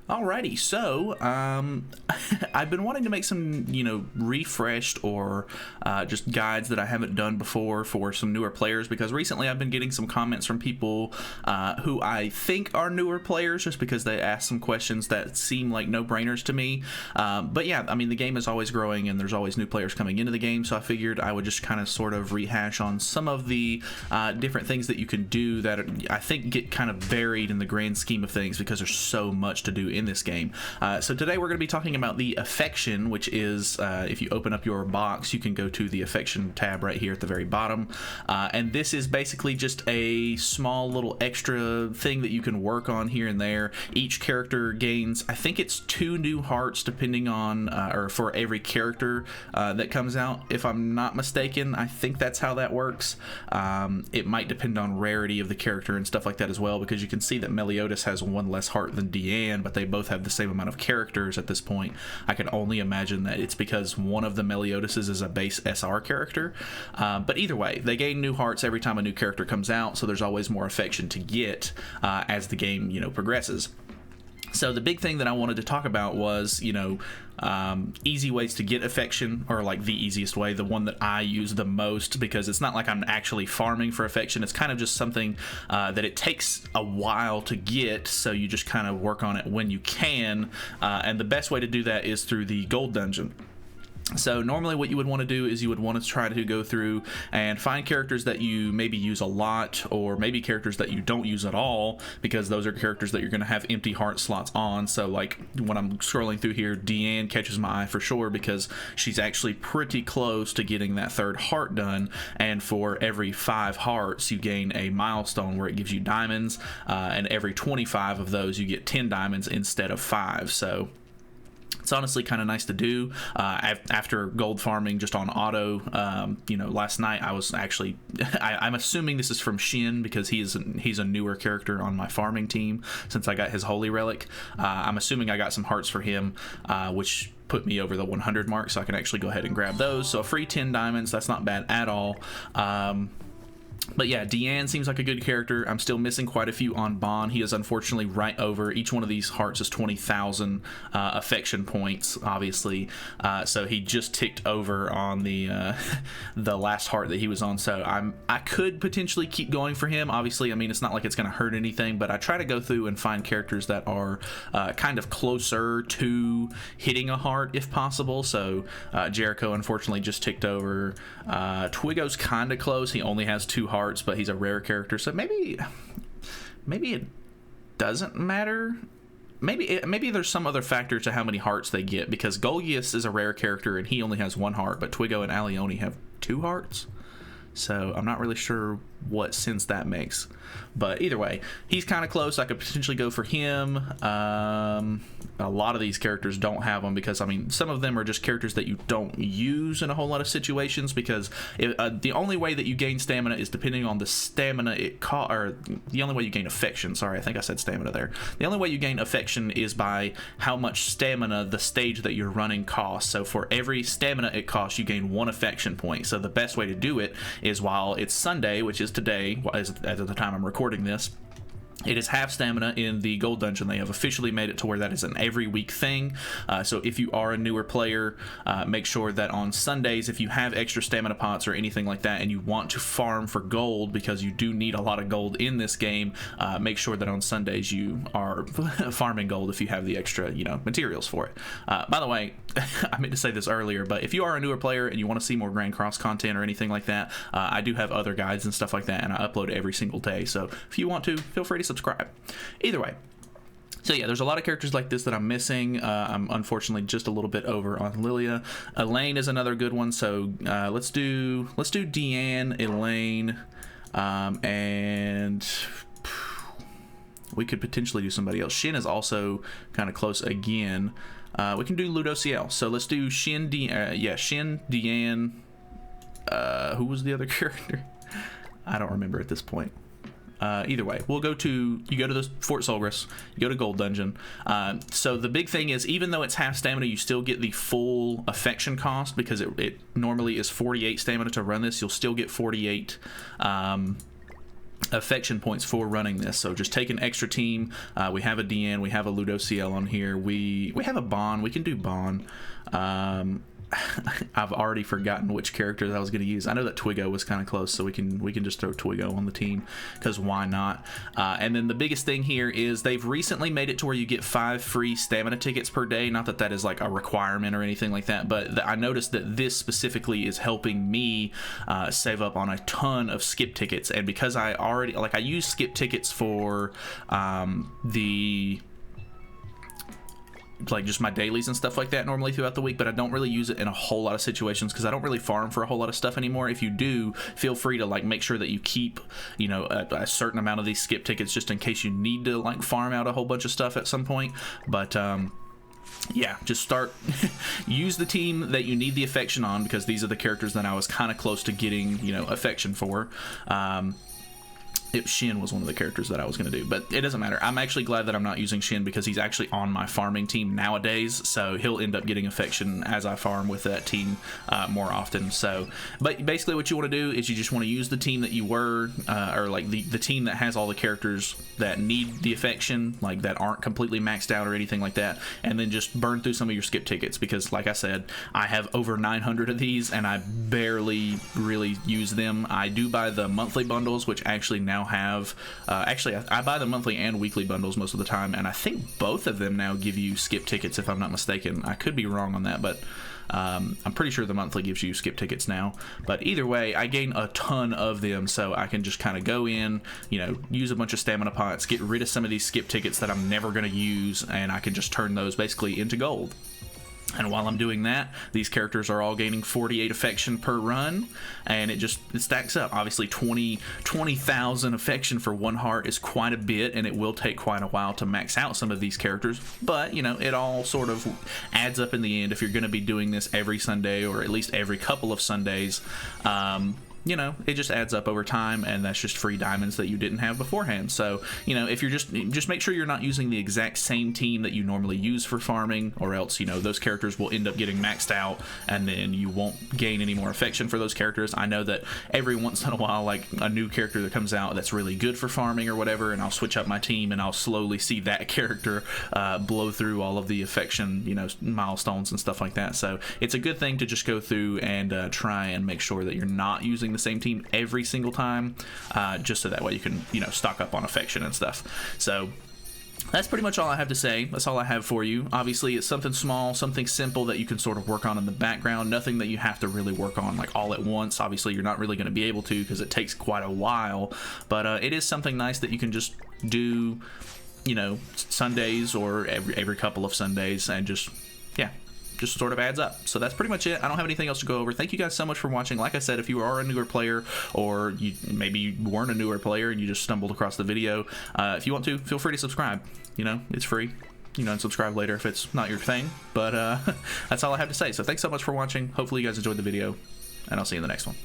Alrighty, so I've been wanting to make some, refreshed or just guides that I haven't done before for some newer players, because recently I've been getting some comments from people who I think are newer players just because they ask some questions that seem like no-brainers to me. But yeah, I mean, the game is always growing and there's always new players coming into the game, so I figured I would just kind of sort of rehash on some of the different things that you can do that I think get kind of buried in the grand scheme of things because there's so much to do in this game. So today we're going to be talking about the affection, which is if you open up your box, you can go to the affection tab right here at the very bottom, and this is basically just a small little extra thing that you can work on here and there. Each character gains, I think it's 2 new hearts depending on or for every character that comes out, if I'm not mistaken. I think that's how that works. It might depend on rarity of the character and stuff like that as well, because you can see that Meliodas has 1 less heart than Deanne, but they both have the same amount of characters at this point. I can only imagine that it's because one of the Meliodases is a base SR character. But either way, they gain new hearts every time a new character comes out, so there's always more affection to get as the game, progresses. So the big thing that I wanted to talk about was, easy ways to get affection, or like the easiest way, the one that I use the most, because it's not like I'm actually farming for affection. It's kind of just something that it takes a while to get, so you just kind of work on it when you can. And the best way to do that is through the gold dungeon. So normally what you would want to do is you would want to try to go through and find characters that you maybe use a lot, or maybe characters that you don't use at all, because those are characters that you're going to have empty heart slots on. So like when I'm scrolling through here, Deanne catches my eye for sure, because she's actually pretty close to getting that 3rd heart done, and for every 5 hearts you gain a milestone where it gives you diamonds, and every 25 of those you get 10 diamonds instead of 5. So it's honestly kind of nice to do after gold farming just on auto. Last night I was actually I'm assuming this is from Shin, because he's a newer character on my farming team since I got his holy relic. I'm assuming I got some hearts for him, which put me over the 100 mark, so I can actually go ahead and grab those. So a free 10 diamonds, that's not bad at all. But yeah, Deanne seems like a good character. I'm still missing quite a few on Bon. He is unfortunately right over. Each one of these hearts is 20,000 affection points, obviously. So he just ticked over on the the last heart that he was on. So I could potentially keep going for him. Obviously, I mean, it's not like it's going to hurt anything, but I try to go through and find characters that are kind of closer to hitting a heart if possible. So Jericho unfortunately just ticked over. Twiggo's kind of close. He only has 2 hearts, but he's a rare character, so maybe it doesn't matter. Maybe there's some other factor to how many hearts they get, because Golgius is a rare character and he only has 1 heart, but Twiggo and Alione have 2 hearts. So I'm not really sure what sense that makes. But either way, he's kind of close. I could potentially go for him. A lot of these characters don't have them, because, I mean, some of them are just characters that you don't use in a whole lot of situations, because the only way that you gain stamina is depending on the stamina or the only way you gain affection. Sorry, I think I said stamina there. The only way you gain affection is by how much stamina the stage that you're running costs. So for every stamina it costs, you gain 1 affection point. So the best way to do it is while it's Sunday, which is today, as of the time I'm recording this, it is half stamina in the gold dungeon. They have officially made it to where that is an every week thing. So if you are a newer player, make sure that on Sundays, if you have extra stamina pots or anything like that and you want to farm for gold, because you do need a lot of gold in this game, make sure that on Sundays you are farming gold if you have the extra materials for it. By the way, I meant to say this earlier, but if you are a newer player and you want to see more Grand Cross content or anything like that, I do have other guides and stuff like that, and I upload every single day. So if you want to, feel free to subscribe. Either way, so yeah, there's a lot of characters like this that I'm missing. I'm unfortunately just a little bit over on Lilia. Elaine is another good one. So let's do Deanne, Elaine, and we could potentially do somebody else. Shin is also kind of close again. We can do Ludociel. So let's do Shin, Shin, Deanne. Who was the other character? I don't remember at this point. Either way, you go to the Fort Solgris, you go to Gold Dungeon. So the big thing is, even though it's half stamina, you still get the full affection cost, because it normally is 48 stamina to run this. You'll still get 48 affection points for running this. So just take an extra team. We have a DN, we have a Ludo CL on here, we have a Bond, we can do Bond. I've already forgotten which characters I was going to use. I know that Twiggo was kind of close, so we can just throw Twiggo on the team, because why not? And then the biggest thing here is they've recently made it to where you get 5 free stamina tickets per day. Not that that is like a requirement or anything like that, but I noticed that this specifically is helping me save up on a ton of skip tickets. And because I already, like, I use skip tickets for like just my dailies and stuff like that normally throughout the week, but I don't really use it in a whole lot of situations because I don't really farm for a whole lot of stuff anymore. If you do, feel free to like make sure that you keep, you know, a certain amount of these skip tickets just in case you need to like farm out a whole bunch of stuff at some point. But yeah, just start use the team that you need the affection on, because these are the characters that I was kind of close to getting, you know, affection for. Shin was one of the characters that I was going to do, but it doesn't matter. I'm actually glad that I'm not using Shin because he's actually on my farming team nowadays, so he'll end up getting affection as I farm with that team more often. So, but basically what you want to do is you just want to use the team that you were, or like the team that has all the characters that need the affection, like that aren't completely maxed out or anything like that, and then just burn through some of your skip tickets, because like I said, I have over 900 of these and I barely really use them. I do buy the monthly bundles, which actually now have actually I buy the monthly and weekly bundles most of the time, and I think both of them now give you skip tickets if I'm not mistaken. I could be wrong on that, but I'm pretty sure the monthly gives you skip tickets now. But either way, I gain a ton of them, so I can just kind of go in, you know, use a bunch of stamina pots, get rid of some of these skip tickets that I'm never going to use, and I can just turn those basically into gold. And while I'm doing that, these characters are all gaining 48 affection per run, and it stacks up. Obviously 20,000 affection for 1 heart is quite a bit, and it will take quite a while to max out some of these characters, but you know, it all sort of adds up in the end if you're going to be doing this every Sunday, or at least every couple of Sundays. You know, it just adds up over time, and that's just free diamonds that you didn't have beforehand. So, you know, if you're just make sure you're not using the exact same team that you normally use for farming, or else, you know, those characters will end up getting maxed out, and then you won't gain any more affection for those characters. I know that every once in a while, like a new character that comes out that's really good for farming or whatever, and I'll switch up my team, and I'll slowly see that character blow through all of the affection, you know, milestones and stuff like that. So it's a good thing to just go through and try and make sure that you're not using the same team every single time, just so that way you can, you know, stock up on affection and stuff. So that's pretty much all I have to say. That's all I have for you. Obviously, it's something small, something simple that you can sort of work on in the background. Nothing that you have to really work on like all at once. Obviously, you're not really going to be able to, because it takes quite a while, but it is something nice that you can just do, you know, Sundays or every couple of Sundays, and just, yeah, just sort of adds up. So that's pretty much it. I don't have anything else to go over. Thank you guys so much for watching. Like I said, if you are a newer player, or maybe you weren't a newer player and you just stumbled across the video, if you want to, feel free to subscribe. You know, it's free. You know, and subscribe later if it's not your thing. But that's all I have to say. So thanks so much for watching. Hopefully you guys enjoyed the video, and I'll see you in the next one.